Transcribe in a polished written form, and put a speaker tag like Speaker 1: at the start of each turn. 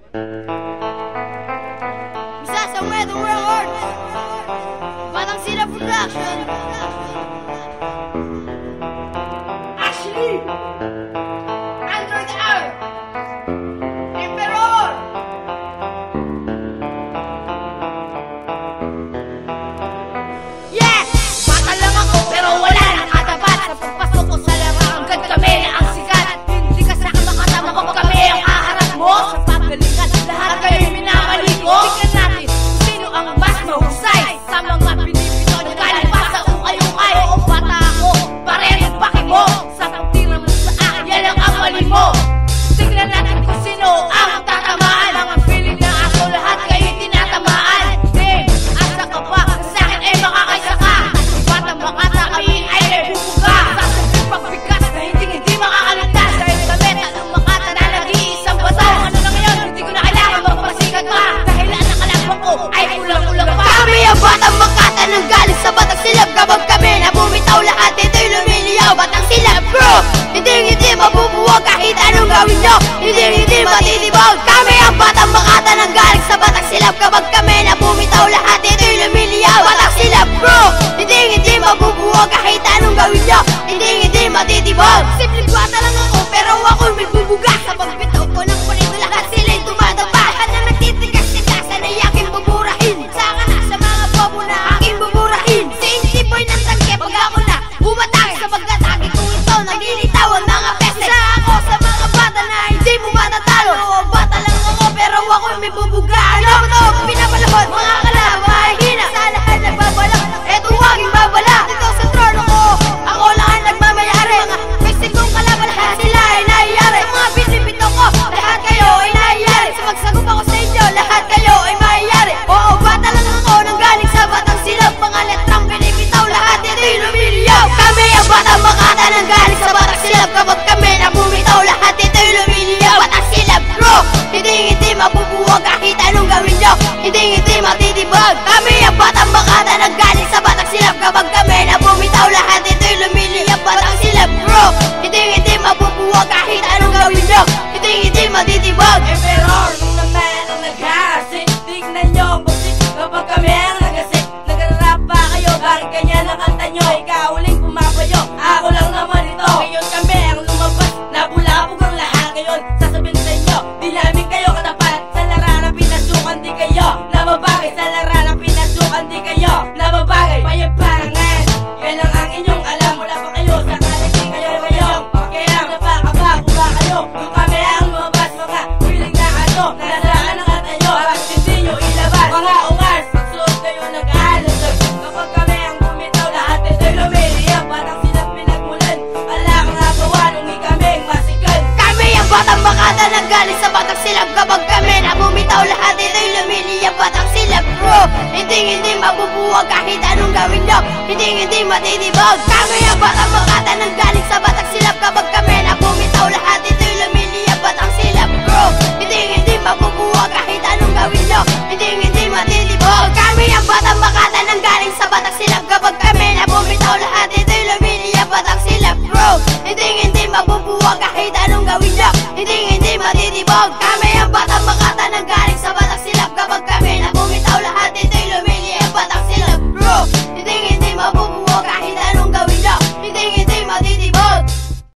Speaker 1: Bisa somewhere the world, Batang Sila Production. Actually, under the earth, Emperor. Yeah, bata lang ako pero wala nang katapat. Sa pagpasok ko sa larang, hanggang kami na ang sikat. Hindi ka sa akin makatama ko, kami ang haharap mo. Sa pagalingan, lahat kayo minamali ko. Tingnan natin kung sino ang mas mahusay sa mga pinipino na galing pa sa ukay-ukay. Oo, bata ako, pareho ang paki mo. Sa pagtira mo sa akin, yan ang amali mo. Tingnan natin kung sino ang tatamaan. Mga feeling na ako, lahat kayo tinatamaan. Hey, asa ka pa? Sa akin ay makakaisa ka. Bata makata kami ay may bubuga. Sasabihin pagbigas na hindi makakaligtas. Dahil kami talong makata na nag-iisang bato. Ano na ngayon, hindi ko na kailangan magpasikat pa. Dahil ang nakalabang ko ay kulang-kulang pa. Kami ang batang makata nang galing sa Batang Silab. Kapag kami na bumitaw lahat, ito'y lumiliyaw. Batang Silab bro, hindi mabubuwag kahit anong gawin nyo. Hindi matitibog. Kami ang batang makata nang galing sa Batang Silab. Kapag kami na bumitaw lahat, ito'y lumiliyaw. Batang Silab bro, hindi mabubuwag kahit anong gawin nyo. Hindi matitibog. Simpleng bata lang ako pero ako'y may bubuga. Sa pagbitaw ko ng punito lahat sila'y tumataba. Lahat na nagtitigas sila sana'y aking buburahin. Saka na sa mga bobo na aking buburahin. Si Inti Boy ng tangke pag ako na bumatang. Sa pagkatagi kong ito naglilitaw ang mga peste. Isa ako sa mga bata na hindi mo matatalo. Oo, bata lang ako pero ako'y may bubuga. Ano ba to? Pinabalahod mga kalaban ay hina. Sa lahat nagbabalak, eto waging babala. Dito sa trono ko, ako lang ang nagmamayari. Mga peste kong kalaban, lahat sila ay naiyari. Sa mga binibito ko, lahat kayo ay naiyari. Sa magsagup ako sa inyo, lahat kayo ay maiyari. Oo, bata lang ako nang galing sa Batang Silab. Mga letrang binibitaw, lahat ito'y lumiliyaw. Kami ang batang makata nang galing sa Batang Silab. Kapag kami na bumitaw, lahat ito'y lumiliyaw. Batang Silab bro, hindi mabubuwag kahit anong gawin nyo. Hindi matitibag. Kami ang batang makata nang galing sa Batang Silab. Kapag kami na bumitaw, lahat ito'y lumiliyaw. Batang Silab bro, hindi mabubuwag kahit anong gawin nyo. Hindi matitibag.
Speaker 2: Emperor, nung naman ang naghahasin. Tignan nyo, busik, kapag kami ang nagasik. Nagararap pa kayo, bakit ganyan ang kanta nyo? Ikaw uling pumapayo, ako lang naman ito. Ngayon kami ang lumabas, nabulabog ang lahat. Ngayon, sasabihin sa inyo, di namin kayo katapat. Sa laranang pinasukan, di kayo nababagay. Sa laranang pinasukan, di kayo nababagay. Payabangan, yan lang ang inyong alam. Wala pa kayo, sakali di kayo kayong pakialam. Napakaba, kuba kayo, nung kami ang lumabas. Mga feeling na ano, nasaan ang kata nyo, bakit hindi nyo ilabas? Mga ungas, magsuot kayo nag-aalasag. Kapag kami ang bumitaw, lahat ito'y lumiliyak. Batang Silab pinagmulan, wala kang nagawa nung ikaming masikal.
Speaker 1: Kami ang batang makata nang galing sa Batang Silab. Kapag kami na bumitaw, lahat ito'y lumiliyak. Batang Silab bro, hindi mabubuwag kahit anong gawin nyo. Hindi matitibog. Kami ang batang makata nang galing sa Batang Silab. Kapag kami na bumitaw, lahat ito'y lumiliyak. Batang Silab bro, hindi mabubuwag kahit anong gawin nyo. Hindi matitibog. Kami ang batang makata nang galing sa Batang Silab. Kapag kami na bumitaw, lahat ito'y lumiliyak. Batang Silab bro, hindi mabubuwag kahit anong gawin nyo. Hindi matitibog. Kami